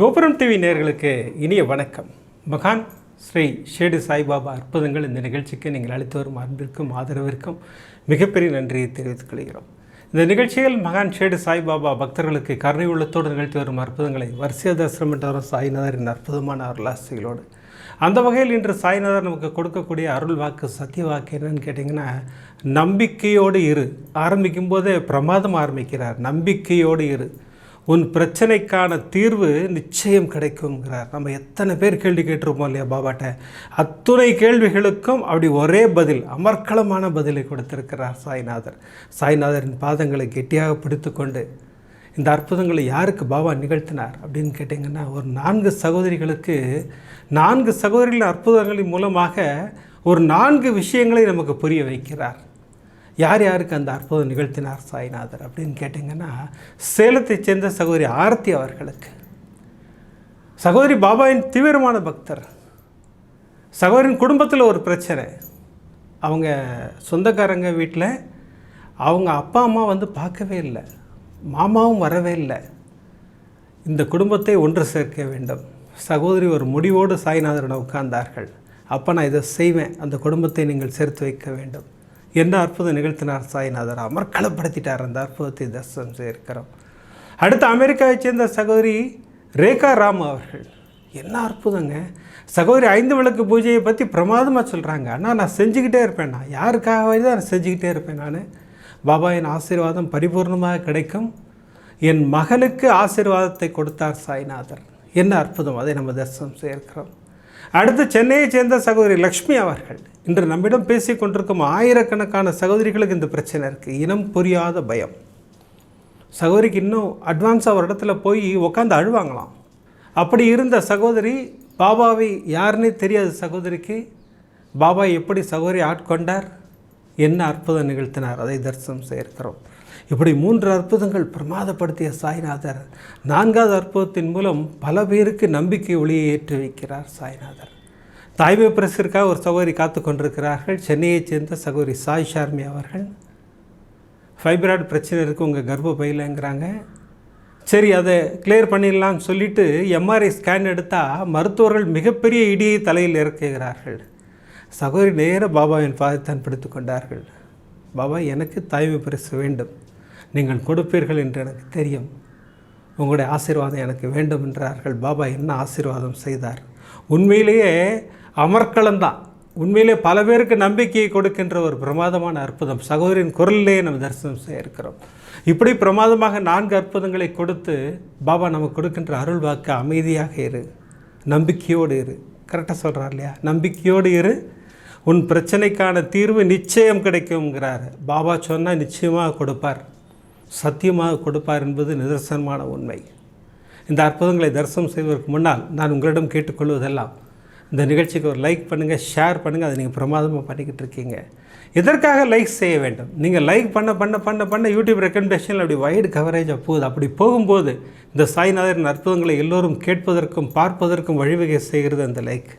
கோபுரம் டிவி நேயர்களுக்கு இனிய வணக்கம். மகான் ஸ்ரீ ஷேடு சாய்பாபா அற்புதங்கள் இந்த நிகழ்ச்சிக்கு நீங்கள் அளித்து வரும் அன்பிற்கும் ஆதரவிற்கும் மிகப்பெரிய நன்றியை தெரிவித்துக் கொள்கிறோம். இந்த நிகழ்ச்சியில் மகான் ஷேடு சாய்பாபா பக்தர்களுக்கு கருணை உள்ளத்தோடு நிகழ்த்தி வரும் அற்புதங்களை வரிசைய தரிசனம் என்றவரும் சாய்நாதரின் அற்புதமான அருளாசிகளோடு அந்த வகையில் இன்று சாய்நாதர் நமக்கு கொடுக்கக்கூடிய அருள் வாக்கு சத்திய வாக்கு என்னன்னு கேட்டிங்கன்னா, நம்பிக்கையோடு இரு. ஆரம்பிக்கும் போதே பிரமாதம் ஆரம்பிக்கிறார். நம்பிக்கையோடு இரு, உன் பிரச்சனைக்கான தீர்வு நிச்சயம் கிடைக்குங்கிறார். நம்ம எத்தனை பேர் கேள்வி கேட்டிருப்போம் இல்லையா பாபாட்ட? அத்துணை கேள்விகளுக்கும் அப்படி ஒரே பதில், அமர்க்களமான பதிலை கொடுத்திருக்கிறார் சாய்நாதர். சாய்நாதரின் பாதங்களை கெட்டியாக பிடித்து கொண்டு இந்த அற்புதங்களை யாருக்கு பாபா நிகழ்த்தினார் அப்படின்னு கேட்டிங்கன்னா, ஒரு 4 சகோதரிகளுக்கு 4 சகோதரிகளின் அற்புதங்களின் மூலமாக ஒரு 4 விஷயங்களை நமக்கு புரிய வைக்கிறார். யார் யாருக்கு அந்த அற்புதம் நிகழ்த்தினார் சாய்நாதர் அப்படின்னு கேட்டிங்கன்னா, சேலத்தைச் சேர்ந்த சகோதரி ஆர்த்தி அவர்களுக்கு. சகோதரி பாபாவின் தீவிரமான பக்தர். சகோதரின் குடும்பத்தில் ஒரு பிரச்சனை. அவங்க சொந்தக்காரங்க வீட்டில் அவங்க அப்பா அம்மா வந்து பார்க்கவே இல்லை, மாமாவும் வரவே இல்லை. இந்த குடும்பத்தை ஒன்று சேர்க்க வேண்டும். சகோதரி ஒரு முடிவோடு சாய்நாதரிடம் உட்கார்ந்தார்கள். அப்போ நான் இதை செய்வேன், அந்த குடும்பத்தை நீங்கள் சேர்த்து வைக்க வேண்டும். என்ன அற்புதம் நிகழ்த்தினார் சாய்நாதர். அமர்க்களப்படுத்திட்டார். அந்த அற்புதத்தை தரிசனம் செய்திருக்கிறோம். அடுத்து அமெரிக்காவைச் சேர்ந்த சகோதரி ரேகா ராம் அவர்கள். என்ன அற்புதங்க! சகோதரி 5 விளக்கு பூஜையை பற்றி பிரமாதமாக சொல்கிறாங்க. ஆனால் நான் செஞ்சுக்கிட்டே இருப்பேன், நான் யாருக்காகவே தான் நான் செஞ்சுக்கிட்டே இருப்பேன். நான் பாபாவின் ஆசீர்வாதம் பரிபூர்ணமாக கிடைக்கும். என் மகளுக்கு ஆசீர்வாதத்தை கொடுத்தார் சாய்நாதர். என்ன அற்புதம்! அதை நம்ம தரிசனம் செய்திருக்கிறோம். அடுத்து சென்னையை சேர்ந்த சகோதரி லக்ஷ்மி அவர்கள். இன்று நம்மிடம் பேசி கொண்டிருக்கும் ஆயிரக்கணக்கான சகோதரிகளுக்கு இந்த பிரச்சனை இருக்குது. இனம் புரியாத பயம். சகோதரிக்கு இன்னும் அட்வான்ஸாக ஒரு இடத்துல போய் உட்காந்து அழுவாங்களாம். அப்படி இருந்த சகோதரி பாபாவை யாருன்னே தெரியாத சகோதரிக்கு பாபா எப்படி சகோதரி ஆட்கொண்டார், என்ன அற்புதம் நிகழ்த்தினார், அதை தரிசனம் செய்திருக்கிறோம். இப்படி 3 அற்புதங்கள் பிரமாதப்படுத்திய சாய்நாதர் 4வது அற்புதத்தின் மூலம் பல பேருக்கு நம்பிக்கை ஒளியை ஏற்றி வைக்கிறார் சாய்நாதர். தாய்மை பிரசிற்காக ஒரு சகோதரி காத்து கொண்டிருக்கிறார்கள். சென்னையைச் சேர்ந்த சகோதரி சாய் ஷார்மி அவர்கள். ஃபைப்ராய்டு பிரச்சனை இருக்குது உங்கள் கர்ப்பப்பையிலங்கிறாங்க. சரி, அதை கிளியர் பண்ணிடலாம்னு சொல்லிவிட்டு எம்ஆர்ஐ ஸ்கேன் எடுத்தால் மருத்துவர்கள் மிகப்பெரிய இடியை தலையில் இறக்குகிறார்கள். சகோதரி நேர பாபாவின் பாதத்தான் பிடித்து கொண்டார்கள். பாபா, எனக்கு தாய்மை பரிசு வேண்டும், நீங்கள் கொடுப்பீர்கள் என்று எனக்கு தெரியும், உங்களுடைய ஆசீர்வாதம் எனக்கு வேண்டும் என்றார்கள். பாபா என்ன ஆசீர்வாதம் செய்தார்! உண்மையிலேயே அமர்க்களந்தான். உண்மையிலே பல பேருக்கு நம்பிக்கையை கொடுக்கின்ற ஒரு பிரமாதமான அற்புதம் சகோதரின் குரலிலேயே நம்ம தரிசனம் செய்ய இருக்கிறோம். இப்படி பிரமாதமாக 4 அற்புதங்களை கொடுத்து பாபா நமக்கு கொடுக்கின்ற அருள் வாக்கு, அமைதியாக இரு, நம்பிக்கையோடு இரு. கரெக்டாக சொல்கிறார் இல்லையா? நம்பிக்கையோடு இரு, உன் பிரச்சனைக்கான தீர்வு நிச்சயம் கிடைக்கும்ங்கிறார். பாபா சொன்னால் நிச்சயமாக கொடுப்பார், சத்தியமாக கொடுப்பார் என்பது நிதர்சனமான உண்மை. இந்த அற்புதங்களை தரிசனம் செய்வதற்கு முன்னால் நான் உங்களிடம் கேட்டுக்கொள்வதெல்லாம், இந்த நிகழ்ச்சிக்கு ஒரு லைக் பண்ணுங்கள், ஷேர் பண்ணுங்கள். அதை நீங்கள் பிரமாதமாக பண்ணிக்கிட்டு இருக்கீங்க. எதற்காக லைக் செய்ய வேண்டும்? நீங்கள் லைக் பண்ண யூடியூப் ரெக்கமெண்டேஷனில் அப்படி வைடு கவரேஜாக போகுது. அப்படி போகும்போது இந்த சாய்நாதரின் அற்புதங்களை எல்லோரும் கேட்பதற்கும் பார்ப்பதற்கும் வழிவகை செய்கிறது அந்த லைக்.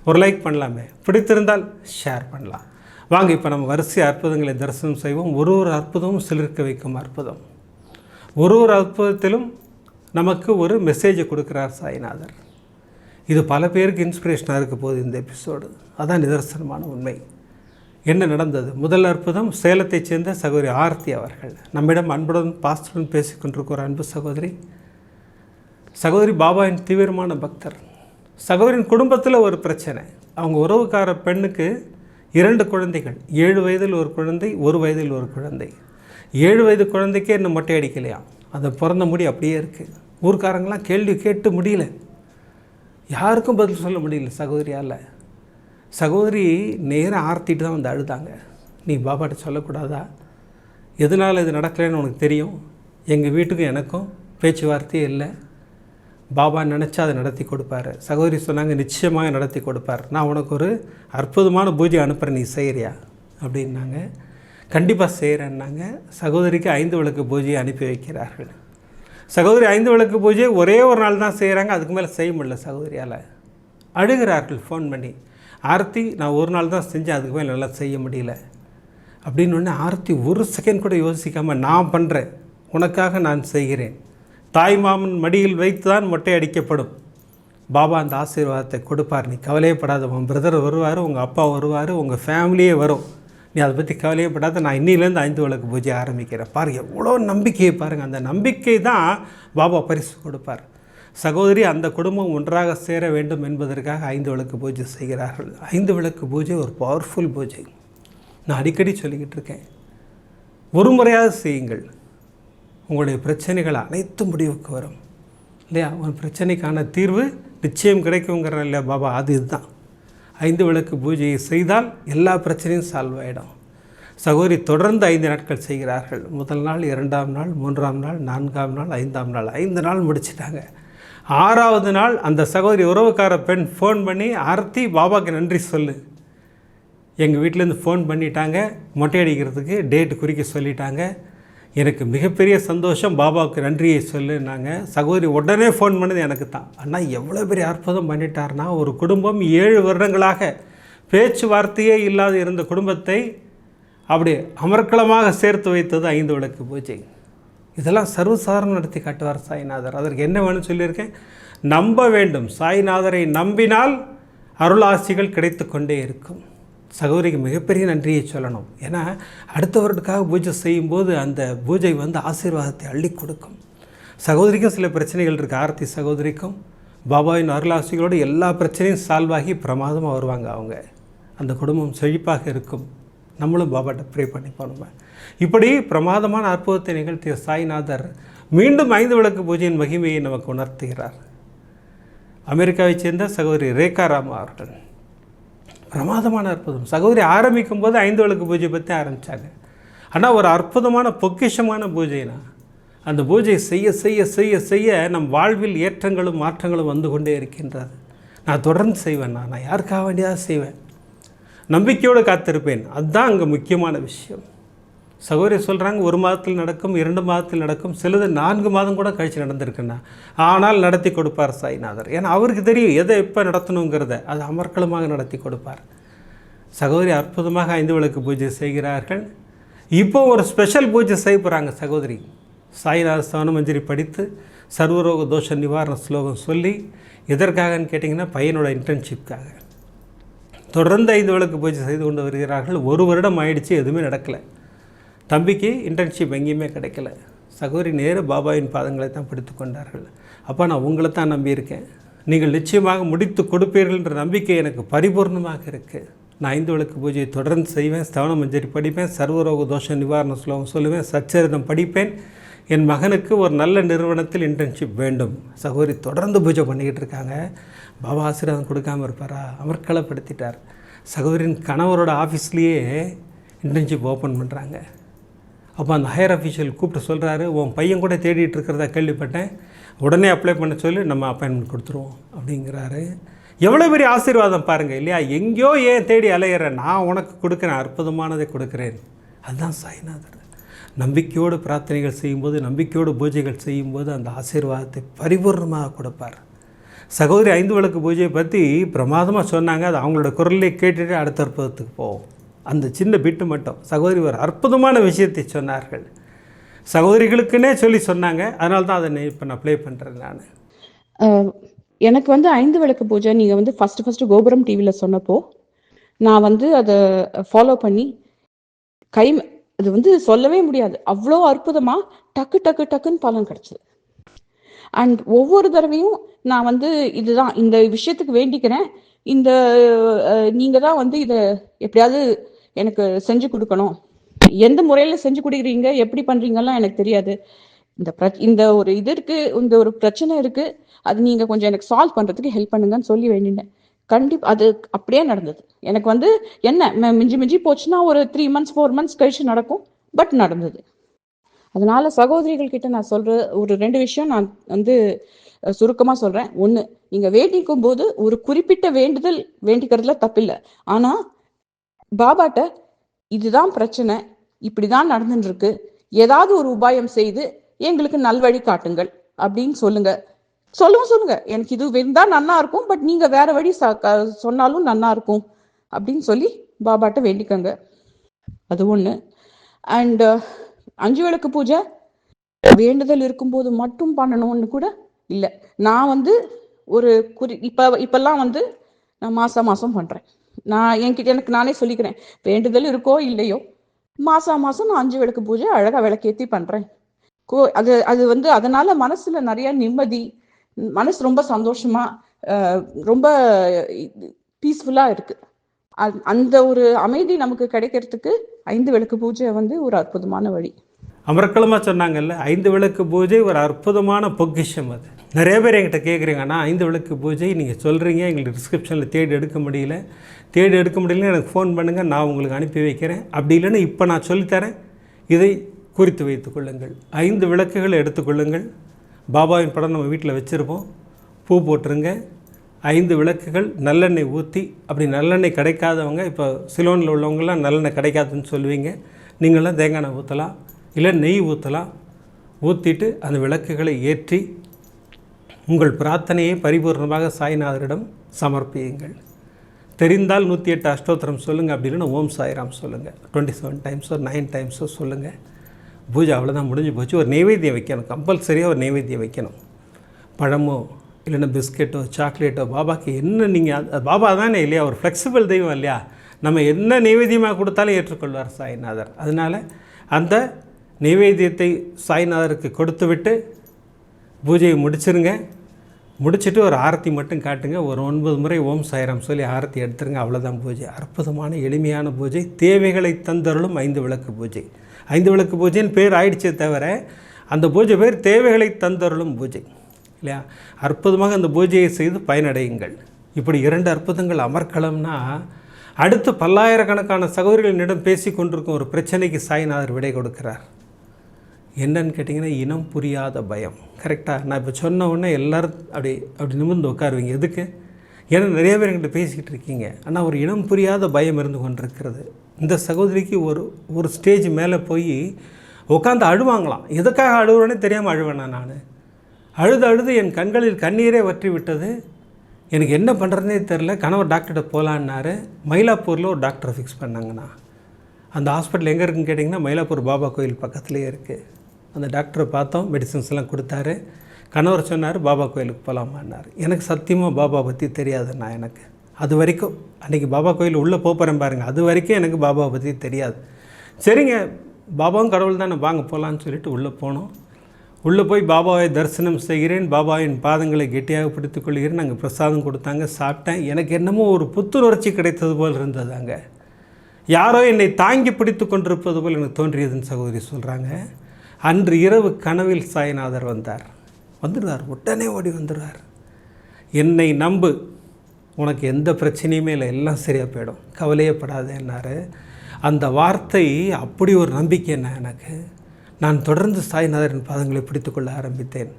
ஒரு லைக் பண்ணலாமே, பிடித்திருந்தால் ஷேர் பண்ணலாம். வாங்க இப்போ நம்ம வரிசை அற்புதங்களை தரிசனம் செய்வோம். ஒரு அற்புதமும் சிலிர்க்க வைக்கும் அற்புதம். ஒரு அற்புதத்திலும் நமக்கு ஒரு மெசேஜை கொடுக்குறார் சாய்நாதர். இது பல பேருக்கு இன்ஸ்பிரேஷனாக இருக்க போகுது இந்த எபிசோடு. அதான் நிதர்சனமான உண்மை. என்ன நடந்தது? முதல் அற்புதம் சேலத்தைச் சேர்ந்த சகோதரி ஆர்த்தி அவர்கள். நம்மிடம் அன்புடன் பாஸ்டருடன் பேசிக்கொண்டிருக்கிற ஒரு அன்பு சகோதரி. சகோதரி பாபாவின் தீவிரமான பக்தர். சகோதரின் குடும்பத்தில் ஒரு பிரச்சனை. அவங்க உறவுக்கார பெண்ணுக்கு 2 குழந்தைகள். 7 வயதில் ஒரு குழந்தை, 1 வயதில் ஒரு குழந்தை. 7 வயது குழந்தைக்கே இன்னும் மொட்டை அடிக்கலையாம். அந்த பிறந்த முடி அப்படியே இருக்குது. ஊர்க்காரங்களாம் கேள்வி கேட்டு முடியல, யாருக்கும் பதில் சொல்ல முடியல சகோதரியால். சகோதரி நேராக ஆர்த்திட்டு தான் வந்து அழுதாங்க. நீ பாபாட்ட சொல்லக்கூடாதா? எதனால் இது நடக்கலைன்னு உனக்கு தெரியும். எங்கள் வீட்டுக்கும் எனக்கும் பேச்சுவார்த்தையே இல்லை. பாபா நினச்சா அதை நடத்தி கொடுப்பார். சகோதரி சொன்னாங்க, நிச்சயமாக நடத்தி கொடுப்பார். நான் உனக்கு ஒரு அற்புதமான பூஜை அனுப்புகிறேன், நீ செய்கிறியா அப்படின்னாங்க. கண்டிப்பாக செய்கிறேன்னாங்க. சகோதரிக்கு 5 விளக்கு பூஜையை அனுப்பி வைக்கிறார்கள். சகோதரி 5 விளக்கு பூஜையை ஒரே ஒரு நாள் தான் செய்கிறாங்க. அதுக்கு மேலே செய்ய முடியல சகோதரியால். அழுகிறார்கள் ஃபோன் பண்ணி. ஆர்த்தி, நான் ஒரு நாள் தான் செஞ்சேன், அதுக்கு மேலே நல்லா செய்ய முடியல அப்படின்னு ஒன்று. ஆர்த்தி ஒரு செகண்ட் கூட யோசிக்காமல், நான் பண்ணுறேன், உனக்காக நான் செய்கிறேன், தாய் மாமன் மடியில் வைத்து தான் மொட்டை அடிக்கப்படும். பாபா அந்த ஆசீர்வாதத்தை கொடுப்பார். நீ கவலையப்படாத, உன் பிரதர் வருவார், உங்கள் அப்பா வருவார், உங்கள் ஃபேமிலியே வரும். நீ அதை பற்றி கவலையப்படாத. நான் இன்னிலேருந்து 5 விளக்கு பூஜை ஆரம்பிக்கிறேன். பாருங்கள், எவ்வளோ நம்பிக்கையை பாருங்கள். அந்த நம்பிக்கை தான் பாபா பரிசு கொடுப்பார். சகோதரி, அந்த குடும்பம் ஒன்றாக சேர வேண்டும் என்பதற்காக 5 விளக்கு பூஜை செய்கிறார்கள். 5 விளக்கு பூஜை ஒரு பவர்ஃபுல் பூஜை. நான் அடிக்கடி சொல்லிக்கிட்டு இருக்கேன், ஒரு முறையாவது செய்யுங்கள், உங்களுடைய பிரச்சனைகள் அனைத்து முடிவுக்கு வரும் இல்லையா? ஒரு பிரச்சனைக்கான தீர்வு நிச்சயம் கிடைக்குங்கிற இல்லையா பாபா, அது இதுதான். 5 விளக்கு பூஜையை செய்தால் எல்லா பிரச்சனையும் சால்வ் ஆகிடும். சகோதரி தொடர்ந்து 5 நாட்கள் செய்கிறார்கள். முதல் நாள், 2ஆம் நாள், 3ஆம் நாள், 4ஆம் நாள், 5ஆம் நாள், 5 நாள் முடிச்சிட்டாங்க. 6ஆவது நாள் அந்த சகோதரி உறவுக்கார பெண் ஃபோன் பண்ணி, ஆர்த்தி பாபாவுக்கு நன்றி சொல்லு, எங்கள் வீட்டிலேருந்து ஃபோன் பண்ணிட்டாங்க, மொட்டை அடிக்கிறதுக்கு டேட்டு குறிக்க சொல்லிட்டாங்க, எனக்கு மிகப்பெரிய சந்தோஷம், பாபாவுக்கு நன்றியை சொல்லுன்னாங்க. சகோதரி உடனே ஃபோன் பண்ணது எனக்கு தான். அண்ணா எவ்வளோ பெரிய அற்புதம் பண்ணிட்டார்னா, ஒரு குடும்பம் 7 வருடங்களாக பேச்சுவார்த்தையே இல்லாத இருந்த குடும்பத்தை அப்படி அமர்க்களமாக சேர்த்து வைத்தது 5 விளக்கு பூஜை. இதெல்லாம் சர்வசாதாரணம் நடத்தி காட்டுவார் சாய்நாதர். அதற்கு என்ன வேணும்னு சொல்லியிருக்கேன், நம்ப வேண்டும். சாய்நாதரை நம்பினால் அருளாசிகள் கிடைத்து கொண்டே இருக்கும். சகோதரிக்கு மிகப்பெரிய நன்றியை சொல்லணும். ஏன்னா அடுத்தவர்களுக்காக பூஜை செய்யும்போது அந்த பூஜை ஆசீர்வாதத்தை அள்ளி கொடுக்கும். சகோதரிக்கும் சில பிரச்சனைகள் இருக்குது. ஆர்த்தி சகோதரிக்கும் பாபாவின் அருளாசிகளோடு எல்லா பிரச்சனையும் சால்வ் ஆகி பிரமாதமாக வருவாங்க. அவங்க அந்த குடும்பம் செழிப்பாக இருக்கும். நம்மளும் பாபாட்ட ப்ரே பண்ணிப்போம். நம்ம இப்படி பிரமாதமான அற்புதத்தை நிகழ்த்திய சாய்நாதர் மீண்டும் 5 விளக்கு பூஜையின் மகிமையை நமக்கு உணர்த்துகிறார். அமெரிக்காவைச் சேர்ந்த சகோதரி ரேகா ராமா அவர்கள் பிரமாதமான அற்புதம். சகோதரி ஆரம்பிக்கும் போது 5 விளக்கு பூஜை பற்றி ஆரம்பித்தாங்க. ஆனால் ஒரு அற்புதமான பொக்கிஷமான பூஜைனா, அந்த பூஜை செய்ய செய்ய செய்ய செய்ய நம் வாழ்வில் ஏற்றங்களும் மாற்றங்களும் வந்து கொண்டே இருக்கின்றது. நான் தொடர்ந்து செய்வேன். நான் யாருக்காக வேண்டியதாக செய்வேன், நம்பிக்கையோடு காத்திருப்பேன். அதுதான் அங்கே முக்கியமான விஷயம். சகோதரி சொல்கிறாங்க, 1 மாதத்தில் நடக்கும், 2 மாதத்தில் நடக்கும், சிலது 4 மாதம் கூட கழித்து நடந்திருக்குண்ணா. ஆனால் நடத்தி கொடுப்பார் சாய்நாதர். ஏன்னா அவருக்கு தெரியும் எதை எப்போ நடத்தணுங்கிறத. அது அமர்க்களமாக நடத்தி கொடுப்பார். சகோதரி அற்புதமாக 5 விளக்கு பூஜை செய்கிறார்கள். இப்போ ஒரு ஸ்பெஷல் பூஜை செய்ய போகிறாங்க சகோதரி. சாய்நாத சவனமஞ்சரி படித்து சர்வரோக தோஷ நிவாரண ஸ்லோகம் சொல்லி, எதற்காகன்னு கேட்டிங்கன்னா பையனோட இன்டர்ன்ஷிப்காக தொடர்ந்து 5 விளக்கு பூஜை செய்து கொண்டு வருகிறார்கள். 1 வருடம் ஆயிடுச்சு, எதுவுமே நடக்கலை. தம்பிக்கு இன்டர்ன்ஷிப் எங்கேயுமே கிடைக்கல. சகோதரி நேர பாபாவின் பாதங்களை தான் பிடித்து கொண்டார்கள். அப்போ நான் உங்களை தான் நம்பியிருக்கேன், நீங்கள் நிச்சயமாக முடித்து கொடுப்பீர்கள்ன்ற நம்பிக்கை எனக்கு பரிபூர்ணமாக இருக்குது. நான் 5 விளக்கு பூஜையை தொடர்ந்து செய்வேன், ஸ்தவன மஞ்சரி படிப்பேன், சர்வரோக தோஷ நிவாரண ஸ்லோகம் சொல்லுவேன், சச்சரிதம் படிப்பேன். என் மகனுக்கு ஒரு நல்ல நிறுவனத்தில் இன்டர்ன்ஷிப் வேண்டும். சகோதரி தொடர்ந்து பூஜை பண்ணிக்கிட்டு இருக்காங்க. பாபா ஆசீர்வாதம் கொடுக்காமல் இருப்பாரா? அமர்க்களப்படுத்திட்டார். சகோதரின் கணவரோட ஆஃபீஸ்லேயே இன்டர்ன்ஷிப் ஓப்பன் பண்ணுறாங்க. அப்போ அந்த ஹையர் அஃபீஷியல் கூப்பிட்டு சொல்கிறாரு, உன் பையன் கூட தேடிட்டு இருக்கிறதா கேள்விப்பட்டேன், உடனே அப்ளை பண்ண சொல்லி நம்ம அப்பாயின்மெண்ட் கொடுத்துருவோம் அப்படிங்கிறாரு. எவ்வளோ பெரிய ஆசீர்வாதம் பாருங்கள் இல்லையா? எங்கேயோ ஏன் தேடி அலையிறேன், நான் உனக்கு கொடுக்குறேன், அற்புதமானதை கொடுக்குறேன். அதுதான் சாய்நாதர். நம்பிக்கையோடு பிரார்த்தனைகள் செய்யும்போது, நம்பிக்கையோடு பூஜைகள் செய்யும்போது அந்த ஆசீர்வாதத்தை பரிபூர்ணமாக கொடுப்பார். சகோதரி 5 விளக்கு பூஜையை பற்றி பிரமாதமாக சொன்னாங்க. அது அவங்களோட குரலே கேட்டுட்டு அடுத்த அற்புதத்துக்கு போவோம். அந்த சின்ன பிட்டு மட்டும் சகோதரி ஒரு அற்புதமான விஷயத்தை சொன்னார்கள். சகோதரிகளுக்குன்னே சொல்லி சொன்னாங்க. அதனால தான் அதை இப்போ நான் ப்ளே பண்ணுறேன். எனக்கு 5 விளக்கு பூஜை நீங்கள் ஃபஸ்ட்டு கோபுரம் டிவியில் சொன்னப்போ நான் அதை ஃபாலோ பண்ணி அது சொல்லவே முடியாது, அவ்வளோ அற்புதமாக டக்கு டக்கு டக்குன்னு பலன் கிடச்சிது. அண்ட் ஒவ்வொரு தடவையும் நான் இதுதான் இந்த விஷயத்துக்கு வேண்டிக்கிறேன், இந்த நீங்கள் தான் இதை எப்படியாவது எனக்கு செஞ்சு கொடுக்கணும், எந்த முறையில் செஞ்சு கொடுக்குறீங்க, எப்படி பண்ணுறீங்கலாம் எனக்கு தெரியாது, இந்த ஒரு இது இருக்குது, இந்த ஒரு பிரச்சனை இருக்குது, அது நீங்கள் கொஞ்சம் எனக்கு சால்வ் பண்ணுறதுக்கு ஹெல்ப் பண்ணுங்கன்னு சொல்லி வேண்டினேன். கண்டிப்பாக அது அப்படியே நடந்தது. எனக்கு என்ன மிஞ்சி மிஞ்சி போச்சுன்னா ஒரு 3 months 4 months கழிச்சு நடக்கும், பட் நடந்தது. அதனால சகோதரிகள் கிட்ட நான் சொல்ற ஒரு 2 விஷயம் நான் சுருக்கமா சொல்றேன். 1, நீங்க வேண்டிக்கும் போது ஒரு குறிப்பிட்ட வேண்டுதல் வேண்டிக்கிறதுல தப்பில்லை, ஆனா பாபாட்ட இதுதான் பிரச்சனை, இப்படிதான் நடந்துட்டு இருக்கு, ஏதாவது ஒரு உபாயம் செய்து எங்களுக்கு நல்வழி காட்டுங்கள் அப்படின்னு சொல்லுங்க. சொல்லுங்க, எனக்கு இது இருந்தா நன்னா இருக்கும், பட் நீங்க வேற வழி சொன்னாலும் நன்னா இருக்கும் அப்படின்னு சொல்லி பாபாட்ட வேண்டிக்கங்க. அது 1. அண்ட் 5 விளக்கு பூஜை வேண்டுதல் இருக்கும்போது மட்டும் பண்ணணும்னு கூட இல்லை. நான் வந்து ஒரு இப்பெல்லாம் வந்து நான் மாசம் பண்றேன். நான் எனக்கு நானே சொல்லிக்கிறேன், வேண்டுதல் இருக்கோ இல்லையோ மாசம் நான் 5 விளக்கு பூஜை அழகா விளக்கேத்தி பண்றேன். அது அது வந்து அதனால மனசுல நிறைய நிம்மதி, மனசு ரொம்ப சந்தோஷமா, ரொம்ப பீஸ்ஃபுல்லா இருக்கு. அந்த ஒரு அமைதி நமக்கு கிடைக்கிறதுக்கு 5 விளக்கு பூஜை வந்து ஒரு அற்புதமான வழி. அமர்க்களமாக சொன்னாங்கல்ல, 5 விளக்கு பூஜை ஒரு அற்புதமான பொக்கிஷம். அது நிறைய பேர் என்கிட்ட கேட்குறீங்க, ஆனால் 5 விளக்கு பூஜை நீங்கள் சொல்கிறீங்க, எங்களுக்கு டிஸ்கிரிப்ஷனில் தேடி எடுக்க முடியல, எனக்கு ஃபோன் பண்ணுங்கள், நான் உங்களுக்கு அனுப்பி வைக்கிறேன். அப்படி இல்லைன்னா இப்போ நான் சொல்லித்தரேன், இதை குறித்து வைத்து கொள்ளுங்கள். 5 விளக்குகளை எடுத்துக்கொள்ளுங்கள். பாபாவின் படம் நம்ம வீட்டில் வச்சுருப்போம், பூ போட்டுருங்க. 5 விளக்குகள் நல்லெண்ணெய் ஊற்றி, அப்படி நல்லெண்ணெய் கிடைக்காதவங்க, இப்போ சிலோனில் உள்ளவங்களாம் நல்லெண்ணெய் கிடைக்காதுன்னு சொல்லுவீங்க, நீங்களாம் தேங்காய் எண்ணெய் ஊற்றலாம், இல்லை நெய் ஊற்றலாம். ஊற்றிட்டு அந்த விளக்குகளை ஏற்றி உங்கள் பிரார்த்தனையை பரிபூர்ணமாக சாய்நாதரிடம் சமர்ப்பியுங்கள். தெரிந்தால் 108 அஷ்டோத்திரம் சொல்லுங்கள், அப்படி இல்லைன்னா ஓம் சாய்ராம் சொல்லுங்கள். 27 டைம்ஸோ 9 டைம்ஸோ சொல்லுங்கள். பூஜை அவ்வளோதான், முடிஞ்சு போச்சு. ஒரு நைவேத்தியம் வைக்கணும், கம்பல்சரியாக ஒரு நைவேத்தியம் வைக்கணும். பழமோ இல்லைன்னா பிஸ்கெட்டோ சாக்லேட்டோ, பாபாக்கு என்ன நீங்கள், பாபா தானே இல்லையா, ஒரு ஃப்ளெக்சிபிள் தெய்வம் இல்லையா, நம்ம என்ன நைவேத்தியமாக கொடுத்தாலும் ஏற்றுக்கொள்வார் சாய்நாதர். அதனால் அந்த நைவேத்தியத்தை சாய்நாதருக்கு கொடுத்து விட்டு பூஜையை முடிச்சிருங்க. முடிச்சுட்டு ஒரு ஆரத்தி மட்டும் காட்டுங்க. ஒரு 9 முறை ஓம் சாய்ராம் சொல்லி ஆரத்தி எடுத்துருங்க. அவ்வளோதான் பூஜை. அற்புதமான எளிமையான பூஜை, தேவைகளை தந்தருளும் 5 விளக்கு பூஜை. 5 விளக்கு பூஜைன்னு பேர் ஆயிடுச்சே தவிர அந்த பூஜை பேர் தேவைகளை தந்தருளும் பூஜை இல்லையா. அற்புதமாக அந்த பூஜையை செய்து பயனடையுங்கள். இப்படி 2 அற்புதங்கள் அமர்க்களம்னா, அடுத்து பல்லாயிரக்கணக்கான சகோதரிகளிடம் பேசி கொண்டிருக்கும் ஒரு பிரச்சனைக்கு சாய்நாதர் விடை கொடுக்கிறார். என்னன்னு கேட்டிங்கன்னா, இனம் புரியாத பயம். கரெக்டாக நான் இப்போ சொன்ன உடனே எல்லோரும் அப்படி நிமிர்ந்து உட்காருவீங்க. எதுக்கு? ஏன்னா நிறைய பேர் என்கிட்ட பேசிக்கிட்டு இருக்கீங்க, ஆனால் ஒரு இனம் புரியாத பயம் இருந்து கொண்டிருக்கிறது. இந்த சகோதரிக்கு ஒரு ஸ்டேஜ் மேலே போய் உட்காந்து அழுவாங்களாம். எதுக்காக அழுவுறேன்னு தெரியாமல் அழுவேண்ணா நான். அழுது என் கண்களில் கண்ணீரே வற்றி விட்டது. எனக்கு என்ன பண்ணுறதுனே தெரில. கணவர் டாக்டர்கிட்ட போகலான்னாரு. மயிலாப்பூரில் ஒரு டாக்டரை ஃபிக்ஸ் பண்ணாங்கண்ணா. அந்த ஹாஸ்பிட்டல் எங்கே இருக்குன்னு கேட்டிங்கன்னா, மயிலாப்பூர் பாபா கோயில் பக்கத்துலேயே இருக்குது. அந்த டாக்டரை பார்த்தோம், மெடிசன்ஸ்லாம் கொடுத்தாரு. கணவர் சொன்னார், பாபா கோயிலுக்கு போகலாமான்னார். எனக்கு சத்தியமாக பாபா பற்றி தெரியாதுண்ணா. எனக்கு அது வரைக்கும், அன்றைக்கி பாபா கோயில் உள்ளே போகிறேன் பாருங்கள், அது வரைக்கும் எனக்கு பாபா பற்றி தெரியாது. சரிங்க, பாபாவும் கடவுள் தானே, வாங்க போகலான்னு சொல்லிட்டு உள்ளே போனோம். உள்ளே போய் பாபாவை தரிசனம் செய்கிறேன், பாபாவின் பாதங்களை கெட்டியாக பிடித்துக் கொள்கிறேன். அங்கே பிரசாதம் கொடுத்தாங்க, சாப்பிட்டேன். எனக்கு என்னமோ ஒரு புத்துணர்ச்சி கிடைத்தது போல் இருந்தது. அங்கே யாரோ என்னை தாங்கி பிடித்து கொண்டிருப்பது போல் எனக்கு தோன்றியதுன்னு சகோதரி சொல்கிறாங்க. அன்று இரவு கனவில் சாய்நாதர் வந்துடுவார், உடனே ஓடி வந்துடுவார். என்னை நம்பு, உனக்கு எந்த பிரச்சனையுமே இல்லை, எல்லாம் சரியாக போயிடும், கவலையே படாதேன்னாரு. அந்த வார்த்தை அப்படி ஒரு நம்பிக்கை என்ன எனக்கு. நான் தொடர்ந்து சாய்நாதரின் பாதங்களை பிடித்து கொள்ள ஆரம்பித்தேன்.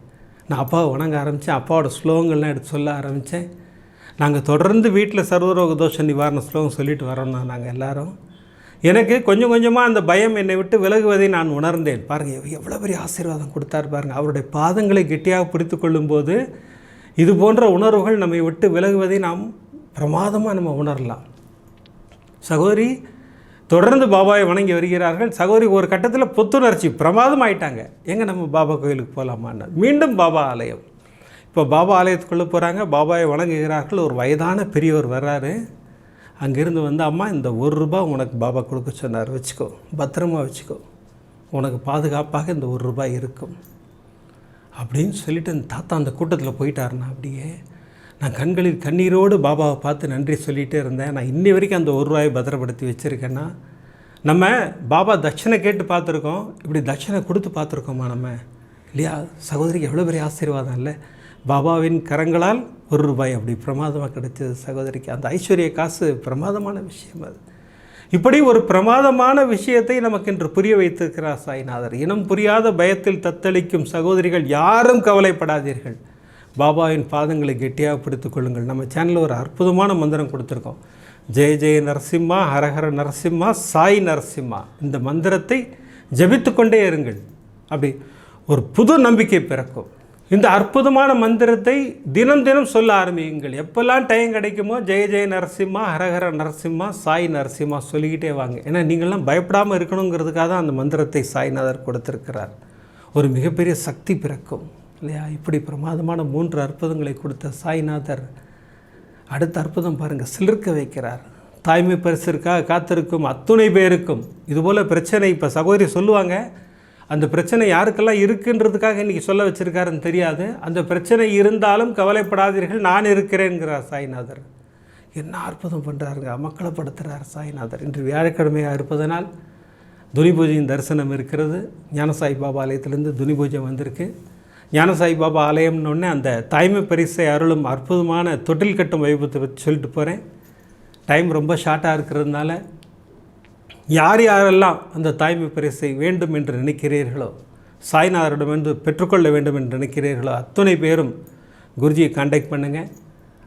நான் அப்பாவை வணங்க ஆரம்பித்தேன். அப்பாவோட ஸ்லோகங்கள்லாம் எடுத்து சொல்ல ஆரம்பித்தேன். நாங்கள் தொடர்ந்து வீட்டில் சர்வரோக தோஷ நிவாரண ஸ்லோகம் சொல்லிட்டு வரோம்னா நாங்கள் எல்லோரும். எனக்கு கொஞ்சம் கொஞ்சமாக அந்த பயம் என்னை விட்டு விலகுவதை நான் உணர்ந்தேன். பாருங்கள் எவ்வளோ பெரிய ஆசீர்வாதம் கொடுத்தார் பாருங்கள். அவருடைய பாதங்களை கெட்டியாக பிடித்து கொள்ளும்போது இது போன்ற உணர்வுகள் நம்மை விட்டு விலகுவதை நாம் பிரமாதமாக நம்ம உணரலாம். சகோதரி தொடர்ந்து பாபாவை வணங்கி வருகிறார்கள். சகோதரி ஒரு கட்டத்தில் புத்துணர்ச்சி பிரமாதம் ஆயிட்டாங்க. எங்கே நம்ம பாபா கோயிலுக்கு போகலாமான்னு மீண்டும் பாபா ஆலயம். இப்போ பாபா ஆலயத்துக்குள்ளே போகிறாங்க, பாபாவை வணங்குகிறார்கள். ஒரு வயதான பெரியவர் வர்றாரு. அங்கேருந்து வந்து, அம்மா இந்த ₹1 உனக்கு பாபா கொடுக்க சொன்னார், வச்சுக்கோ, பத்திரமா வச்சுக்கோ, உனக்கு பாதுகாப்பாக இந்த ₹1 இருக்கும் அப்படின்னு சொல்லிவிட்டு அந்த தாத்தா அந்த கூட்டத்தில் போயிட்டாருண்ணா. அப்படியே நான் கண்களில் கண்ணீரோடு பாபாவை பார்த்து நன்றி சொல்லிகிட்டே இருந்தேன். நான் இன்னி வரைக்கும் அந்த ₹1 பத்திரப்படுத்தி வச்சுருக்கேன்னா, நம்ம பாபா தட்சணை கேட்டு பார்த்துருக்கோம், இப்படி தட்சணை கொடுத்து பார்த்துருக்கோமா நம்ம இல்லையா? சகோதரிக்கு எவ்வளோ பெரிய ஆசீர்வாதம் இல்லை? பாபாவின் கரங்களால் ₹1 அப்படி பிரமாதமாக கிடைச்சது சகோதரிக்கு. அந்த ஐஸ்வர்ய காசு பிரமாதமான விஷயம். அது இப்படி ஒரு பிரமாதமான விஷயத்தை நமக்கு இன்று புரிய வைத்திருக்கிறார் சாய்நாதர். இனம் புரியாத பயத்தில் தத்தளிக்கும் சகோதரிகள் யாரும் கவலைப்படாதீர்கள். பாபாவின் பாதங்களை கெட்டியாக பிடித்துக் கொள்ளுங்கள். நம்ம சேனலில் ஒரு அற்புதமான மந்திரம் கொடுத்துருக்கோம், ஜெய ஜெய நரசிம்மா, ஹரஹர நரசிம்மா, சாய் நரசிம்மா. இந்த மந்திரத்தை ஜபித்து கொண்டே இருங்கள். அப்படி ஒரு புது நம்பிக்கை பிறக்கும். இந்த அற்புதமான மந்திரத்தை தினம் தினம் சொல்ல ஆரம்பியுங்கள். எப்பெல்லாம் டைம் கிடைக்குமோ ஜெய ஜெய நரசிம்மா, ஹரஹர நரசிம்மா, சாய் நரசிம்மா சொல்லிக்கிட்டே வாங்க. ஏன்னா நீங்கள்லாம் பயப்படாமல் இருக்கணுங்கிறதுக்காக தான் அந்த மந்திரத்தை சாய்நாதர் கொடுத்துருக்கிறார். ஒரு மிகப்பெரிய சக்தி பிறக்கும் இல்லையா? இப்படி பிரமாதமான 3 அற்புதங்களை கொடுத்த சாய்நாதர் அடுத்த அற்புதம் பாருங்கள், சிலிர்க்க வைக்கிறார். தாய்மை பரிசிற்காக காத்திருக்கும் அத்துணை பேருக்கும் இதுபோல் பிரச்சனை இப்போ சகோதரி சொல்லுவாங்க, அந்த பிரச்சனை யாருக்கெல்லாம் இருக்குன்றதுக்காக இன்றைக்கி சொல்ல வச்சுருக்காருன்னு தெரியாது. அந்த பிரச்சனை இருந்தாலும் கவலைப்படாதீர்கள், நான் இருக்கிறேங்கிறார் சாய்நாதர். என்ன அற்புதம் பண்ணுறாருங்க, அமக்கலப்படுத்துகிறார் சாய்நாதர். இன்று வியாழக்கிழமையாக இருப்பதனால் துனி பூஜையின் தரிசனம் இருக்கிறது. ஞானசாய் பாபா ஆலயத்திலேருந்து துனி பூஜை வந்திருக்கு. ஞானசாய் பாபா ஆலயம்னு அந்த தாய்மை பரிசை அருளும் அற்புதமான தொட்டில் கட்டும் வைபத்தை பற்றி சொல்லிட்டு போகிறேன். டைம் ரொம்ப ஷார்ட்டாக இருக்கிறதுனால யார் யாரெல்லாம் அந்த தாய்மை பரிசை வேண்டும் என்று நினைக்கிறீர்களோ, சாய்நாதரிடமிருந்து பெற்றுக்கொள்ள வேண்டும் என்று நினைக்கிறீர்களோ அத்துணை பேரும் குருஜியை கான்டாக்ட் பண்ணுங்கள்.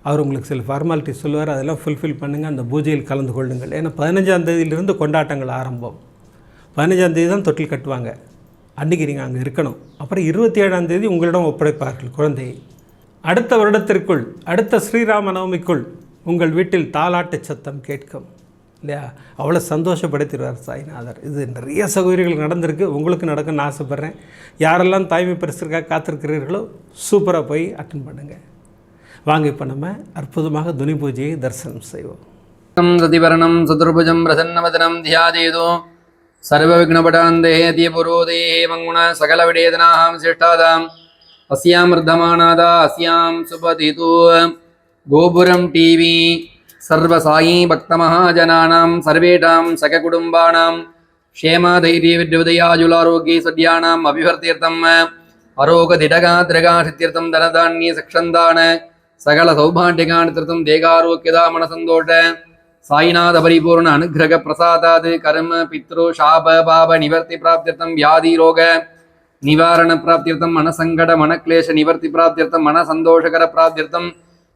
அவர் உங்களுக்கு சில ஃபார்மாலிட்டி சொல்லுவார், அதெல்லாம் ஃபுல்ஃபில் பண்ணுங்கள். அந்த பூஜையில் கலந்து கொள்ளுங்கள். ஏன்னா 15ஆம் தேதியிலிருந்து கொண்டாட்டங்கள் ஆரம்பம். 15ஆம் தேதி தான் தொட்டில் கட்டுவாங்க, அன்றைக்கி நீங்கள் அங்கே இருக்கணும். அப்புறம் 27ஆம் தேதி உங்களிடம் ஒப்படைப்பார்கள் குழந்தையை. அடுத்த வருடத்திற்குள், அடுத்த ஸ்ரீராம நவமிக்குள் உங்கள் வீட்டில் தாலாட்டு சத்தம் கேட்கும் இல்லையா? அவ்வளோ சந்தோஷப்படுத்திடுவார் சாய்நாதர். இது நிறைய சகோதரிகள் நடந்திருக்கு, உங்களுக்கு நடக்கும்னு ஆசைப்பட்றேன். யாரெல்லாம் தாய்மை பரிசிற்காக காத்திருக்கிறீர்களோ சூப்பராக போய் அட்டன் பண்ணுங்கள். வாங்க இப்போ நம்ம அற்புதமாக துனி பூஜையை தரிசனம் செய்வோம். சதிவரணம் சதுர்புஜம் பிரசன்னவதனம் தியாதேதோ சர்வவிக்னபடாந்தேதி புரோதேஹே மங்குண சகலவிடேதனாம் சிஷ்டாதாம் அஸ்யாம் வர்தமானாதா அஸ்யாம் சுபதிது கோபுரம் டிவி சர்வசாயி பக்தமஹாஜனானாம் சர்வேஷாம் சககுடும்பானாம் க்ஷேமதைரியவித்யுதயாஜுலாரோக்யே சத்யானாம் அபிவர்த்தியர்த்தம் அரோகதிடகாத்ரகாசித்யர்த்தம் தனதான்ய சக்ஷந்தான சகல சௌபாண்டியகானித்திருத்தம் தேகாரோக்கியதா மனசந்தோஷ சாய்நாத பரிபூர்ண அனுகிரக பிரசாதாத் கர்ம பித்ரு சாப பாப நிவர்த்தி பிராப்தியர்த்தம் வியாதி ரோக நிவாரண பிராப்தியர்த்தம் மனசங்கட மனக்லேஷ நிவர்த்தி பிராப்தியர்த்தம் மனசந்தோஷகர பிராப்தியர்த்தம்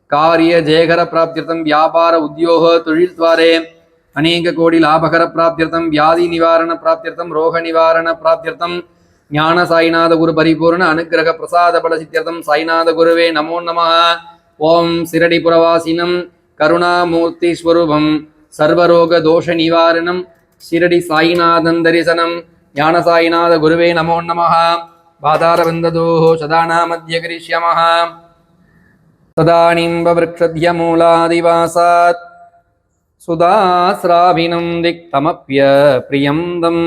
காரிய ஜெயகர பிராப்தியர்த்தம் வியாபார உத்தியோக தொழில்த்வாரே அநேக கோடி லாபகர பிராப்தியர்த்தம் வியாதி நிவாரண பிராப்தியர்த்தம் ரோக நிவாரண பிராப்தியர்த்தம் ஞான சாய்நாத குரு பரிபூர்ண அனுகிரக பிரசாத பல சித்தியர்த்தம் சாய்நாத குருவே நமோ நமः. ஓம் சிரடி புரவாசினம் கருணாமூர்த்தி ஸ்வரூபம் சர்வரோக தோஷ நிவாரணம் சிரடி சாய்நாதன் தரிசனம் ஞான சாய்நாத குருவே நமோ நமः. பாதாரவந்ததோ சதானா மத்திய கரிஷ்யமः ததானிம்ப விருக்ஷத்ய மூலாதிவாசாத் சுதாஸ்ராவினம் திக்தமப்ய பிரியந்தம்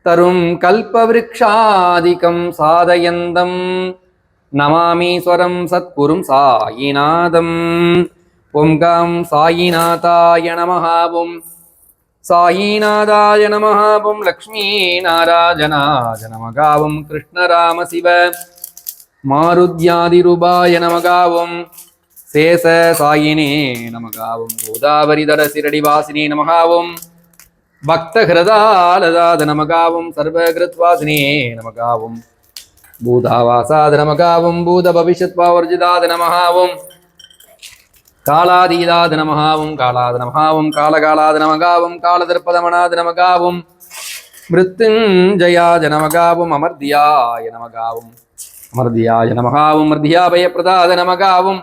தரும் கல்பவ்ருக்ஷாதிகம் சாதயந்தம் நமாமீஸ்வரம் சத்குரும் சாயிநாதம். ஓம் கம் சாயிநாதாய நமஹ. ஓம் சாயிநாதாய நமஹ. ஓம் லக்ஷ்மீநாராயணாய நமஹ. ஓம் கிருஷ்ணராம சிவ மாருத்யாதிரூபாய நமஹ. ஓம் சேஷ சாயினே நமஹ. ஓம் கோதாவரி தட சிரடி வாசினே நமஹ. ஓம் பக்த ஹிருதாலதாத நமஹ. ஓம் சர்வகிருத்வாசினே நமஹ. ஓம் பூதாவாசாத நமஹ. ஓம் பூத பவிஷ்யத் பாவர்ஜிதாத நமஹ. ஓம் காலாதீதாத நமஹ. ஓம் காலாத நமஹ. ஓம் காலகாலாத நமஹ. ஓம் காலதர்ப்பதமனாத நமஹ. ஓம் மிருத்யுஞ்சயாய நமஹ. ஓம் அமர்தியாய நமஹ. ஓம் அமர்தியாய நமஹ. ஓம் மர்தியாபயப்ரதாத நமஹ. ஓம்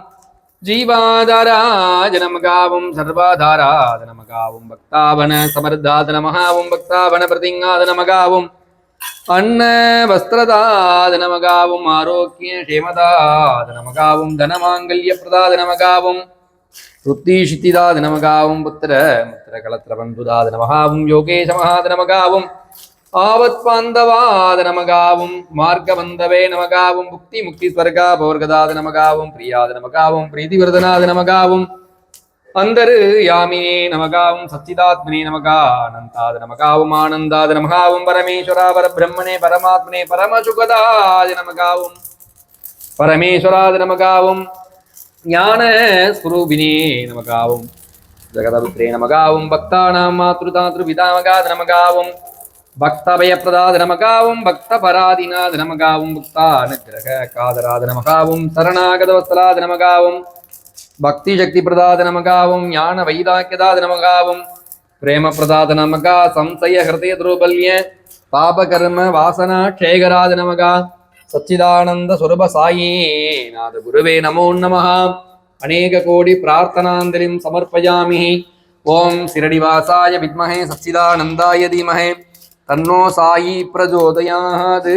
ஜீவாதாராய நமஹ. ஓம் சர்வாதாராத நமஹ. ஓம் பக்தாவன சமர்த்தாத நமஹ. ஓம் பக்தாவன பிரதிங்காத நமஹ. ஓம் அன்ன வஸ்திரதாத நமஹ. ஓம் ஆரோக்கிய க்ஷேமதாத நமஹ. ஓம் தனமாங்கல்ய பிரதாத நமஹ. ஓம் ருத்திஷித்திதாத நமஹ. ஓம் புத்திர முத்திர கலத்திர பந்துதாத நமஹ. ஓம் யோகேஷ மகாத நமஹ. ஓம் ஆவத் பாந்தவாத நமஹ. ஓம் மார்கபந்தவே நமஹ. ஓம் முக்தி முக்தி ஸ்வர்கா பவர்கதாத நமஹ. ஓம் பிரியாத நமஹ. ஓம் பிரீதிவர்தனாத நமஹ. ஓம் அந்தரு யாமினே நமஹ. ஓம் சச்சிதாத்மனே நமஹ. அனந்தாத நமஹ. ஓம் ஆனந்தாத நமஹ. ஓம் பரமேஸ்வரா பரபிரம்மணே பரமாத்மனே பரமசுகதாய நமஹ. ஓம் பரமேஸ்வராத நமஹ. ஓம் ஞான ஸ்வரூபினே நமஹ. ஓம் ஜகதபுத்ரே நமஹ. ஓம் பக்தானாம் மாத்ருதாத்ரு பிதாமகாத நமஹ. ஓம் பக்தபயப்பிரதாத நமஹ. ஓம் பக்த பராதிநாத நமஹ. ஓம் புக்தானுக்கிரக காதராத நமஹ. ஓம் சரணாகத வத்சலாத நமஹ. ஓம் பக்தி சக்தி பிரதாத நமஹ. ஓம் ஞான வைராக்கியதாத நமஹ. ஓம் பிரேம பிரதாத நமஹ. சம்சய ஹிருதய துருபல்ய பாபகர்ம வாசனா க்ஷேகராத நமஹ. சச்சிதானந்த சுரப சாயே நாத குருவே நமோ நமஹ. அநேக கோடி பிரார்த்தனாஞ்சலிம் சமர்ப்பயாமி. ஓம் சிரடிவாசாய வித்மஹே சச்சிதானந்தாய தீமஹே तन्नो साई प्रचोदयात्।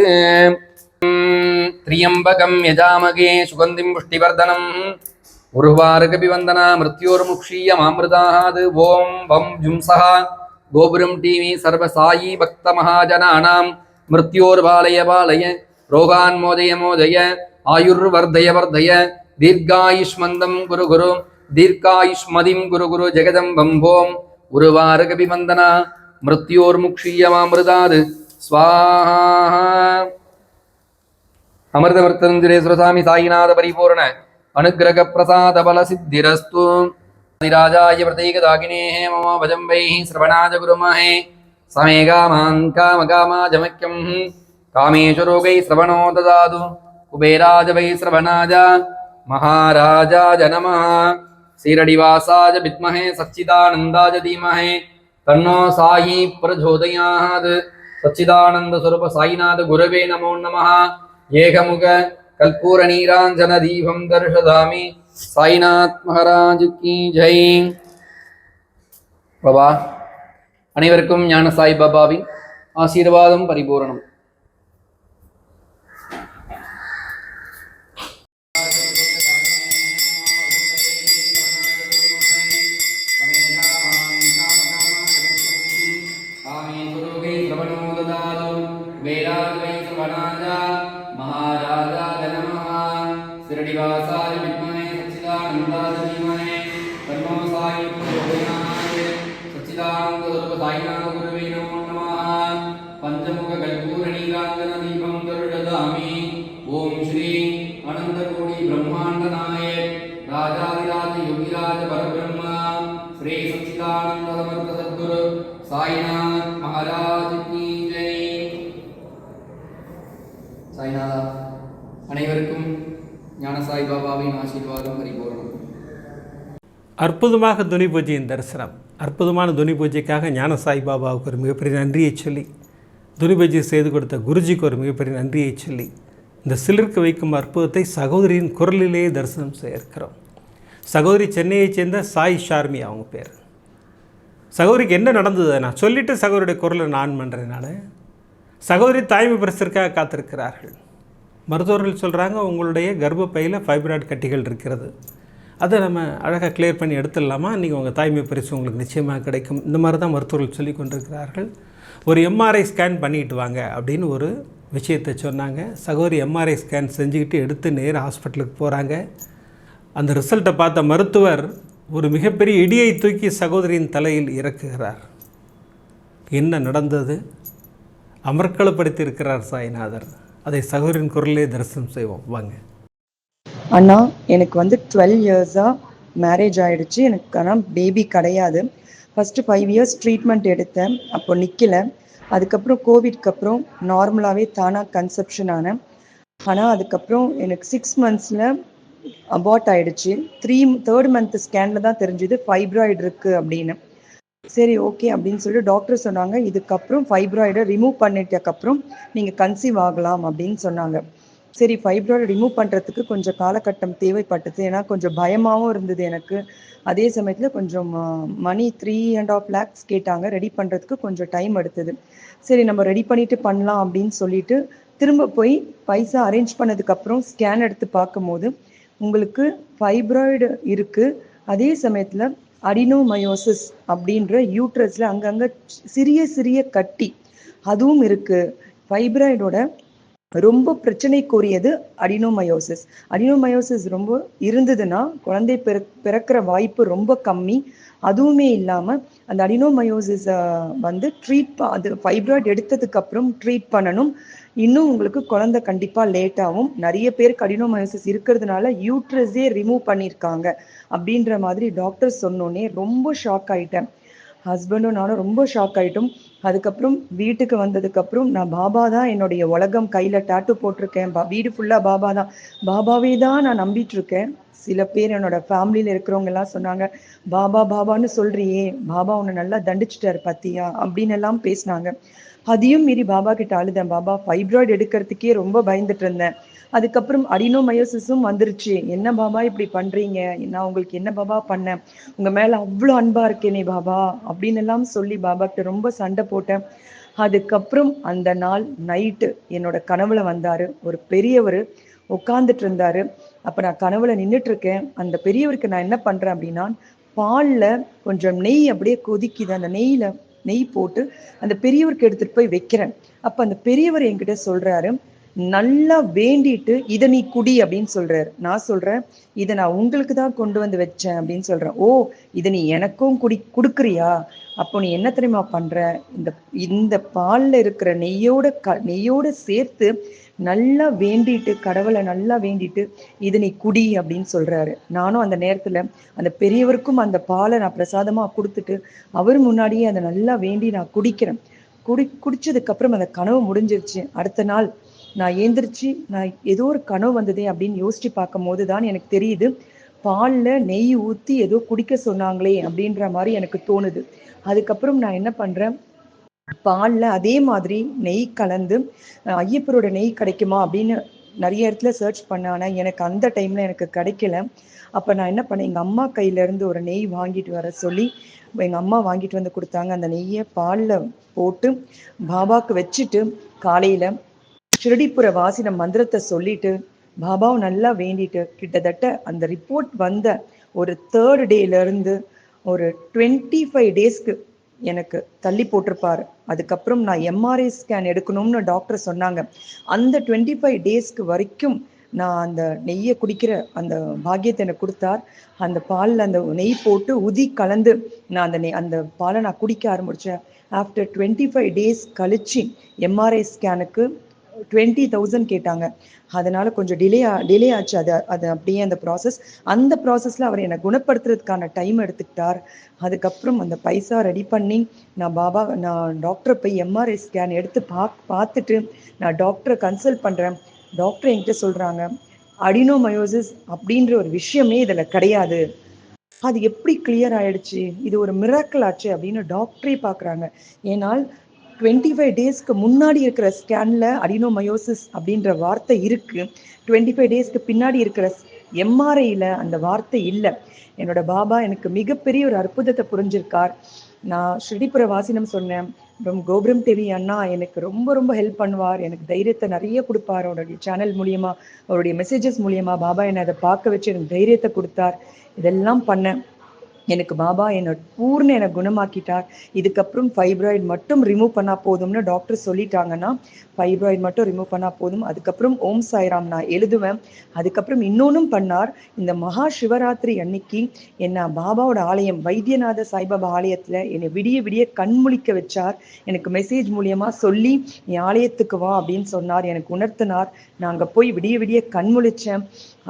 त्र्यम्बकं यजामहे सुगन्धिं पुष्टिवर्धनम् उर्वारुकपिबन्धना मृत्योर्मुक्षीयमामृतात्। ओं वं जुंसः गोपुरं टीवी सर्वसायी भक्तमहाजनानां मृत्योर्बालय बालय रोगान् मोदय मोदय आयुर्वर्धय वर्धय दीर्घायुष्मन्दं गुरु गुरु दीर्घायुष्मदिं गुरु गुरु जगदम्बं भों उर्वारुकपिबन्धना मृत्योर्मुक्षीयमामृतात् स्वाहा। अमृतमृत्युञ्जयेश्वरस्वामी साईनाथ परिपूर्ण अनुग्रह प्रसाद बल सिद्धिरस्तु। राजाय प्रतीकदाकिनेः मम भजं वैः श्रवणाय गुरुमहे समे कामान् कामकामाजमख्यं कामेश्वरोगै श्रवणो ददातु। कुबेराज वै श्रवणाय महाराजाय नमः। श्रीरडिवासाय विद्महे सच्चिदानन्दाय धीमहि तन्नो साई प्रचोदयात्। सच्चिदानंद स्वरूप साईनाथ गुरवे नमो नमः। ஏகமுக கற்பூர நீராஞ்சன தீபம் தர்ஷதாமி। சாய்நாத் மகாராஜ் கி ஜெய். பாபா அனைவருக்கும் ஞான சாய் பாபாவின் ஆசீர்வாதம் பரிபூரணம். श्रीनिवासाय विद्महे सच्चिदानन्दाय धीमहि तन्नो साई प्रचोदयात्। सच्चिदानन्द स्वरूप साईनाथ गुरुवे नमो नमः। पंचमुख कर्पूर नीरांजन दीपं दर्शयामि। ओम श्री अनंत कोटि ब्रह्मांड नायक राजाधिराज योगिराज परब्रह्म श्री सच्चिदानंद समर्थ सद्गुरु साईनाथ महाराज की जय. साईनाथ அனைவருக்கும் ஞான சாய் பாபாவின் ஆசீர்வாதம் பரிபூரணம். அற்புதமாக துணி பூஜையின் தரிசனம். அற்புதமான துணி பூஜைக்காக ஞான சாய் பாபாவுக்கு ஒரு மிகப்பெரிய நன்றியை சொல்லி, துணி பூஜை செய்து கொடுத்த குருஜிக்கு ஒரு மிகப்பெரிய நன்றியை சொல்லி, இந்த சிலிர்க்க வைக்கும் அற்புதத்தை சகோதரியின் குரலிலேயே தரிசனம் செய்ய இருக்கிறோம். சகோதரி சென்னையைச் சேர்ந்த சாய் ஷார்மி அவங்க பேர். சகோதரிக்கு என்ன நடந்தது நான் சொல்லிவிட்டு சகோதரியுடைய குரலை நான் பண்ணுறேன். நான் சகோதரி தாய்மை பிரசருக்காக காத்திருக்கிறார்கள். மருத்துவர்கள் சொல்கிறாங்க உங்களுடைய கர்ப்பப்பையில் ஃபைப்ராய்டு கட்டிகள் இருக்கிறது, அதை நம்ம அழகாக கிளியர் பண்ணி எடுத்துடலாமா, நீங்கள் உங்கள் தாய்மை பரிசு உங்களுக்கு நிச்சயமாக கிடைக்கும். இந்த மாதிரி தான் மருத்துவர்கள் சொல்லி கொண்டிருக்கிறார்கள். ஒரு எம்ஆர்ஐ ஸ்கேன் பண்ணிட்டு வாங்க அப்படின்னு ஒரு விஷயத்தை சொன்னாங்க. சகோதரி எம்ஆர்ஐ ஸ்கேன் செஞ்சுக்கிட்டு எடுத்து நேராக ஹாஸ்பிட்டலுக்கு போகிறாங்க. அந்த ரிசல்ட்டை பார்த்த மருத்துவர் ஒரு மிகப்பெரிய இடியை தூக்கி சகோதரியின் தலையில் இறக்குகிறார். என்ன நடந்தது? அமர்க்களப்படுத்தி இருக்கிறார் சாய்நாதர். அதை சகோதரின் குரலே தரிசனம் செய்வோம் வாங்க. அண்ணா, எனக்கு 12 இயர்ஸாக மேரேஜ் ஆகிடுச்சு. எனக்கு ஆனால் பேபி கிடையாது. ஃபஸ்ட்டு 5 இயர்ஸ் ட்ரீட்மெண்ட் எடுத்தேன், அப்போ நிற்கலை. அதுக்கப்புறம் கோவிட்க்கு அப்புறம் நார்மலாகவே தானாக கன்செப்ஷன் ஆனேன். ஆனால் அதுக்கப்புறம் எனக்கு 6 மந்த்ஸில் அபார்ட் ஆகிடுச்சு. 3rd மந்த் ஸ்கேனில் தான் தெரிஞ்சுது ஃபைப்ராய்டு இருக்குது அப்படின்னு. சரி ஓகே அப்படின்னு சொல்லிட்டு டாக்டர் சொன்னாங்க, இதுக்கப்புறம் ஃபைப்ராய்டை ரிமூவ் பண்ணிட்டதுக்கப்புறம் நீங்கள் கன்சீவ் ஆகலாம் அப்படின்னு சொன்னாங்க. சரி, ஃபைப்ராய்டு ரிமூவ் பண்ணுறதுக்கு கொஞ்சம் காலகட்டம் தேவைப்பட்டது. ஏன்னா கொஞ்சம் பயமாகவும் இருந்தது எனக்கு. அதே சமயத்தில் கொஞ்சம் மணி 3.5 lakhs கேட்டாங்க. ரெடி பண்ணுறதுக்கு கொஞ்சம் டைம் எடுத்தது. சரி நம்ம ரெடி பண்ணிவிட்டு பண்ணலாம் அப்படின்னு சொல்லிட்டு திரும்ப போய் பைசா அரேஞ்ச் பண்ணதுக்கப்புறம் ஸ்கேன் எடுத்து பார்க்கும்போது உங்களுக்கு ஃபைப்ராய்டு இருக்குது. அதே சமயத்தில் அடினோமயோசிஸ் அப்படின்ற யூட்ரஸில் அங்கங்கே சிறிய சிறிய கட்டி அதுவும் இருக்குது. ஃபைப்ராய்டோட ரொம்ப பிரச்சனைக்குரியது அடினோமயோசிஸ். அடினோமயோசிஸ் ரொம்ப இருந்ததுன்னா குழந்தை பிறக்கிற வாய்ப்பு ரொம்ப கம்மி. அதுவுமே இல்லாமல் அந்த அடினோமயோசிஸை அது ஃபைப்ராய்டு எடுத்ததுக்கப்புறம் ட்ரீட் பண்ணணும். இன்னும் உங்களுக்கு குழந்தை கண்டிப்பாக லேட் ஆகும். நிறைய பேருக்கு அடினோமயோசிஸ் இருக்கிறதுனால யூட்ரஸே ரிமூவ் பண்ணியிருக்காங்க அப்படின்ற மாதிரி டாக்டர் சொன்னோன்னே ரொம்ப ஷாக் ஆகிட்டேன். ஹஸ்பண்டும் நானும் ரொம்ப ஷாக் ஆகிட்டோம். அதுக்கப்புறம் வீட்டுக்கு வந்ததுக்கப்புறம் நான் பாபா தான் என்னுடைய உலகம், கையில் டாட்டூ போட்டிருக்கேன். வீடு ஃபுல்லாக பாபா தான், பாபாவே தான் நான் நம்பிட்டு இருக்கேன். சில பேர் என்னோட ஃபேமிலியில் இருக்கிறவங்க எல்லாம் சொன்னாங்க, பாபா பாபான்னு சொல்றியே, பாபா உன்னை நல்லா தண்டிச்சிட்டாரு பார்த்தியா அப்படின்னு எல்லாம் பேசினாங்க. அதையும் மீறி பாபா கிட்ட அழுதேன். பாபா ஃபைப்ராய்டு எடுக்கிறதுக்கே ரொம்ப பயந்துட்டு இருந்தேன். அதுக்கப்புறம் அடினோமயோசிஸும் வந்துருச்சு. என்ன பாபா இப்படி பண்றீங்க, நான் உங்களுக்கு என்ன பாபா பண்ணேன், உங்க மேல அவ்வளோ அன்பா இருக்கேனே பாபா அப்படின்னு எல்லாம் சொல்லி பாபா கிட்ட ரொம்ப சண்டை போட்டேன். அதுக்கப்புறம் அந்த நாள் நைட்டு என்னோட கனவுல வந்தாரு ஒரு பெரியவர், உட்கார்ந்துட்டு இருந்தாரு. அப்ப நான் கனவுல நின்னுட்டு இருக்கேன். அந்த பெரியவருக்கு நான் என்ன பண்றேன் அப்படின்னா, பால்ல கொஞ்சம் நெய் அப்படியே கொதிக்குது. அந்த நெய் போட்டு அந்த பெரியவருக்கு எடுத்துட்டு போய் வைக்கிறேன். அப்ப அந்த பெரியவர் என்கிட்ட சொல்றாரு, நல்லா வேண்டிட்டு இத நீ குடி அப்படின்னு சொல்றாரு. நான் சொல்றேன், இத நான் உங்களுக்கு தான் கொண்டு வந்து வச்சேன் அப்படின்னு சொல்றேன். ஓ, இத நீ எனக்கும் குடுக்குறியா? அப்போ நீ என்ன தெரியுமா பண்ற, இந்த இந்த பால்ல இருக்கிற நெய்யோட சேர்த்து நல்லா வேண்டிட்டு, கடவுளை நல்லா வேண்டிட்டு இது நீ குடி அப்படின்னு சொல்றாரு. நானும் அந்த நேரத்துல அந்த பெரியவருக்கும் அந்த பாலை நான் பிரசாதமா கொடுத்துட்டு அவர் முன்னாடியே அதை நல்லா வேண்டி நான் குடிக்கிறேன். குடிச்சதுக்கு அப்புறம் அந்த கனவு முடிஞ்சிருச்சு. அடுத்த நாள் நான் ஏந்திரிச்சு நான் ஏதோ ஒரு கனவு வந்ததே அப்படின்னு யோசிச்சு பார்க்கும் போதுதான் எனக்கு தெரியுது, பால்ல நெய் ஊத்தி ஏதோ குடிக்க சொன்னாங்களே அப்படின்ற மாதிரி எனக்கு தோணுது. அதுக்கப்புறம் நான் என்ன பண்றேன், பால்ல அதே மாதிரி நெய் கலந்து ஐயப்பரோட நெய் கிடைக்குமா அப்படின்னு நிறைய இடத்துல சர்ச் பண்ண, ஆனா எனக்கு அந்த டைம்ல எனக்கு கிடைக்கல. அப்ப நான் என்ன பண்ணேன், எங்க அம்மா கையில இருந்து ஒரு நெய் வாங்கிட்டு வர சொல்லி எங்க அம்மா வாங்கிட்டு வந்து கொடுத்தாங்க. அந்த நெய்யை பால்ல போட்டு பாபாக்கு வச்சுட்டு காலையில ஷிரடிப்புர வாசின மந்திரத்தை சொல்லிட்டு பாபாவை நல்லா வேண்டிட்டு கிட்டத்தட்ட அந்த ரிப்போர்ட் வந்த ஒரு 3rd டேல இருந்து ஒரு 25 டேஸ்க்கு எனக்கு தள்ளி போட்டிருப்பாரு. அதுக்கப்புறம் நான் எம்ஆர்ஐ ஸ்கேன் எடுக்கணும்னு டாக்டர் சொன்னாங்க. அந்த 25 டேஸ்க்கு வரைக்கும் நான் அந்த நெய்யை குடிக்கிற அந்த பாக்கியத்தை எனக்கு கொடுத்தார். அந்த பாலில் அந்த நெய் போட்டு உதி கலந்து நான் அந்த பாலை நான் குடிக்க ஆரம்பிச்சேன். ஆஃப்டர் 25 டேஸ் கழிச்சு எம்ஆர்ஐ ஸ்கேனுக்கு 20,000 கேட்டாங்க. அதனால கொஞ்சம் டிலே ஆச்சு. அது அப்படியே அந்த ப்ராசஸ்ல அவர் என்னை குணப்படுத்துறதுக்கான டைம் எடுத்துக்கிட்டார். அதுக்கப்புறம் அந்த பைசா ரெடி பண்ணி நான் டாக்டரை போய் எம்ஆர்ஐ ஸ்கேன் எடுத்து பார்த்துட்டு நான் டாக்டரை கன்சல்ட் பண்றேன். டாக்டர் என்கிட்ட சொல்றாங்க, அடினோமயோசிஸ் அப்படின்ற ஒரு விஷயமே இதுல கிடையாது. அது எப்படி கிளியர் ஆயிடுச்சு, இது ஒரு மிராக்கிள் ஆச்சு அப்படின்னு டாக்டரே பாக்குறாங்க. ஏனால் 25 டேஸ்க்கு முன்னாடி இருக்கிற ஸ்கேன்ல அடினோமயோசிஸ் அப்படின்ற வார்த்தை இருக்கு. 25 டேஸ்க்கு பின்னாடி இருக்கிற எம்ஆர்ஐல அந்த வார்த்தை இல்லை. என்னோட பாபா எனக்கு மிகப்பெரிய ஒரு அற்புதத்தை புரிஞ்சிருக்கார். நான் ஷிரடிப்புர வாசினம் சொன்னேன். கோபுரம் டிவி அண்ணா எனக்கு ரொம்ப ரொம்ப ஹெல்ப் பண்ணுவார். எனக்கு தைரியத்தை நிறைய கொடுப்பார். அவருடைய சேனல் மூலியமா, அவருடைய மெசேஜஸ் மூலியமா பாபா என்னை அதை பார்க்க வச்சு எனக்கு தைரியத்தை கொடுத்தார். இதெல்லாம் பண்ணேன். எனக்கு பாபா என்னை குணமாக்கிட்டார். இதுக்கப்புறம் ஃபைப்ராய்டு மட்டும் ரிமூவ் பண்ணா போதும்னு டாக்டர் சொல்லிட்டாங்கன்னா, ஃபைப்ராய்டு மட்டும் ரிமூவ் பண்ணா போதும். அதுக்கப்புறம் ஓம் சாய்ராம் நான் எழுதுவேன். அதுக்கப்புறம் இன்னொன்னும் பண்ணார். இந்த மகா சிவராத்திரி அன்னைக்கு என்ன பாபாவோட ஆலயம் வைத்தியநாத சாய்பாபா ஆலயத்துல என்னை விடிய கண்முழிக்க வச்சார். எனக்கு மெசேஜ் மூலியமா சொல்லி நீ ஆலயத்துக்கு வா அப்படின்னு சொன்னார், எனக்கு உணர்த்தினார். நாங்க போய் விடிய கண்முழிச்சேன்.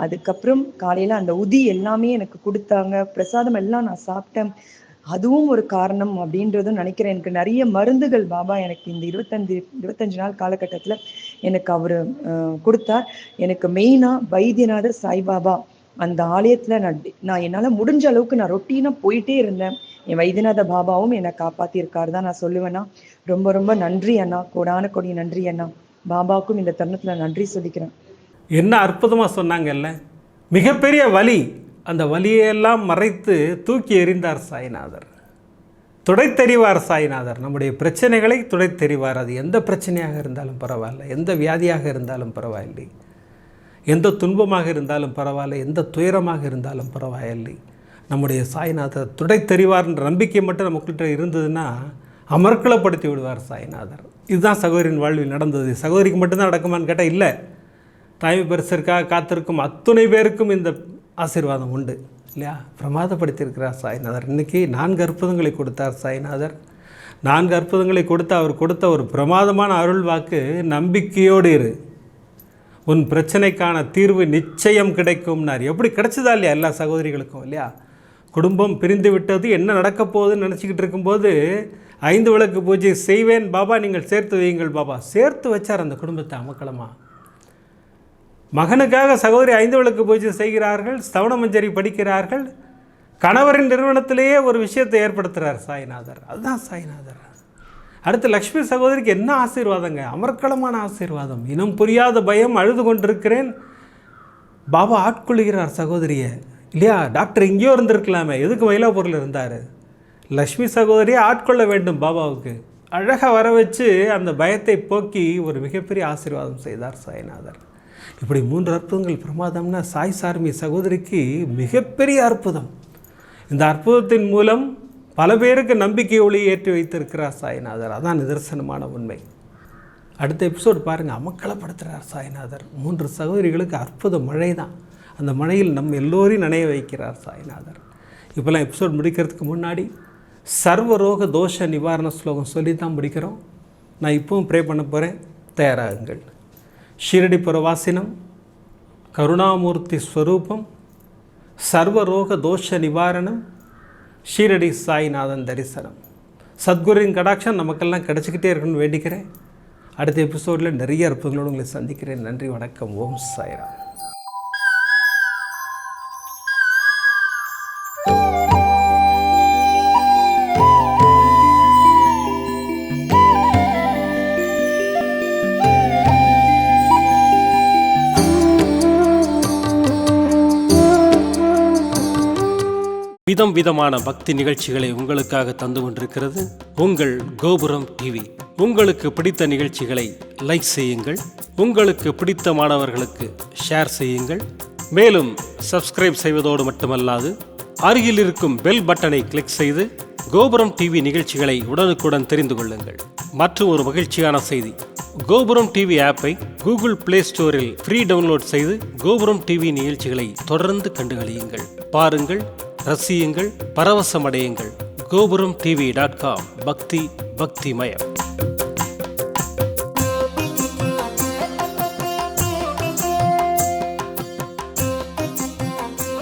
அதுக்கப்புறம் காலையில அந்த உதி எல்லாமே எனக்கு கொடுத்தாங்க. பிரசாதம் எல்லாம் நான் சாப்பிட்டேன். அதுவும் ஒரு காரணம் அப்படின்றதும் நினைக்கிறேன். எனக்கு நிறைய மருந்துகள் பாபா எனக்கு இந்த 25 நாள் காலகட்டத்துல எனக்கு அவரு கொடுத்தார். எனக்கு மெயினா வைத்தியநாதர் சாய்பாபா அந்த ஆலயத்துல நான் என்னால முடிஞ்ச அளவுக்கு நான் ரொட்டீனா போயிட்டே இருந்தேன். என் வைத்தியநாத பாபாவும் என்னை காப்பாத்திருக்காரு தான் நான் சொல்லுவேன்னா. ரொம்ப ரொம்ப நன்றி அண்ணா, கோடான கொடி நன்றி அண்ணா. பாபாவுக்கும் இந்த தருணத்துல நன்றி சொல்லிக்கிறேன். என்ன அற்புதமாக சொன்னாங்கல்ல. மிகப்பெரிய வலி, அந்த வலியெல்லாம் மறைத்து தூக்கி எறிந்தார் சாய்நாதர். துடைத்தெறிவார் சாய்நாதர். நம்முடைய பிரச்சனைகளை துடைத்தெறிவார். அது எந்த பிரச்சனையாக இருந்தாலும் பரவாயில்ல, எந்த வியாதியாக இருந்தாலும் பரவாயில்லை, எந்த துன்பமாக இருந்தாலும் பரவாயில்லை, எந்த துயரமாக இருந்தாலும் பரவாயில்லை, நம்முடைய சாய்நாதர் துடைத்தெறிவார்ன்ற நம்பிக்கை மட்டும் நமக்கிட்ட இருந்ததுன்னா அமர்க்களப்படுத்தி விடுவார் சாய்நாதர். இதுதான் சகோதரின் வாழ்வில் நடந்தது. சகோதரிக்கு மட்டும்தான் நடக்குமான்னு கேட்டால் இல்லை. தாய்மை பரிசிற்காக காத்திருக்கும் அத்துணை பேருக்கும் இந்த ஆசீர்வாதம் உண்டு இல்லையா? பிரமாதப்படுத்தியிருக்கிறார் சாய்நாதர். இன்றைக்கி 4 அற்புதங்களை கொடுத்தார் சாய்நாதர். 4 அற்புதங்களை கொடுத்து அவர் கொடுத்த ஒரு பிரமாதமான அருள் வாக்கு, நம்பிக்கையோடு இரு, உன் பிரச்சனைக்கான தீர்வு நிச்சயம் கிடைக்கும்னார். எப்படி கிடைச்சதா இல்லையா எல்லா சகோதரிகளுக்கும் இல்லையா? குடும்பம் பிரிந்து விட்டது, என்ன நடக்கப் போகுதுன்னு நினச்சிக்கிட்டு இருக்கும்போது 5 விளக்கு பூஜை செய்வேன் பாபா, நீங்கள் சேர்த்து வையுங்கள் பாபா. சேர்த்து வச்சார் அந்த குடும்பத்தை அமக்களமாக. மகனுக்காக சகோதரி 5 விளக்கு பூஜை செய்கிறார்கள், ஸ்தவன மஞ்சரி படிக்கிறார்கள். கணவரின் நிறுவனத்திலேயே ஒரு விஷயத்தை ஏற்படுத்துகிறார் சாய்நாதர். அதுதான் சாய்நாதர். அடுத்து லக்ஷ்மி சகோதரிக்கு என்ன ஆசீர்வாதங்க, அமர்க்களமான ஆசீர்வாதம். இனம் புரியாத பயம், அழுது கொண்டிருக்கிறேன், பாபா ஆட்கொள்கிறார் சகோதரியை இல்லையா? டாக்டர் எங்கேயோ இருந்திருக்கலாமே, எதுக்கு மயிலாப்பூரில் இருந்தார்? லக்ஷ்மி சகோதரியை ஆட்கொள்ள வேண்டும் பாபாவுக்கு. அழகாக வர வச்சு அந்த பயத்தை போக்கி ஒரு மிகப்பெரிய ஆசீர்வாதம் செய்தார் சாய்நாதர். இப்படி 3 அற்புதங்கள் பிரமாதம்னா சாய் சார்மி சகோதரிக்கு மிகப்பெரிய அற்புதம். இந்த அற்புதத்தின் மூலம் பல பேருக்கு நம்பிக்கை ஒளி ஏற்றி வைத்திருக்கிறார் சாய்நாதர். அதான் நிதர்சனமான உண்மை. அடுத்த எபிசோட் பாருங்கள், அமக்களப்படுத்துகிறார் சாய்நாதர். 3 சகோதரிகளுக்கு அற்புத மழை தான். அந்த மழையில் நம்ம எல்லோரையும் நனைய வைக்கிறார் சாய்நாதர். இப்போலாம் எபிசோட் முடிக்கிறதுக்கு முன்னாடி சர்வரோக தோஷ நிவாரண ஸ்லோகம் சொல்லி தான் முடிக்கிறோம். நான் இப்பவும் ப்ரே பண்ண போகிறேன், தயாராகுங்கள். ஷீரடி புரவாசினம், கருணாமூர்த்தி ஸ்வரூபம், சர்வரோக தோஷ நிவாரணம், ஷீரடி சாய்நாதன் தரிசனம். சத்குருவின் கடாட்சம் நமக்கெல்லாம் கிடச்சிக்கிட்டே இருக்கணும்னு வேண்டிக்கிறேன். அடுத்த எபிசோடில் நிறைய அற்புதங்களோடு உங்களை சந்திக்கிறேன். நன்றி, வணக்கம். ஓம் சாய்ராம். விதம் விதமான பக்தி நிகழ்ச்சிகளை உங்களுக்காக தந்து கொண்டிருக்கிறது உங்கள் கோபுரம் டிவி. உங்களுக்கு பிடித்த நிகழ்ச்சிகளை லைக் செய்யுங்கள், உங்களுக்கு பிடித்த மாணவர்களுக்கு ஷேர் செய்யுங்கள். மேலும் சப்ஸ்கிரைப் செய்வதோடு மட்டுமல்லாது அருகில் இருக்கும் பெல் பட்டனை கிளிக் செய்து கோபுரம் டிவி நிகழ்ச்சிகளை உடனுக்குடன் தெரிந்து கொள்ளுங்கள். மற்றும் ஒரு மகிழ்ச்சியான செய்தி, கோபுரம் டிவி ஆப்பை கூகுள் பிளே ஸ்டோரில் ஃப்ரீ டவுன்லோட் செய்து கோபுரம் டிவி நிகழ்ச்சிகளை தொடர்ந்து கண்டுகளியுங்கள். பாருங்கள், ரசியுங்கள், பரவசமடையுங்கள். gopuramtv.com. பக்தி பக்திமயம்.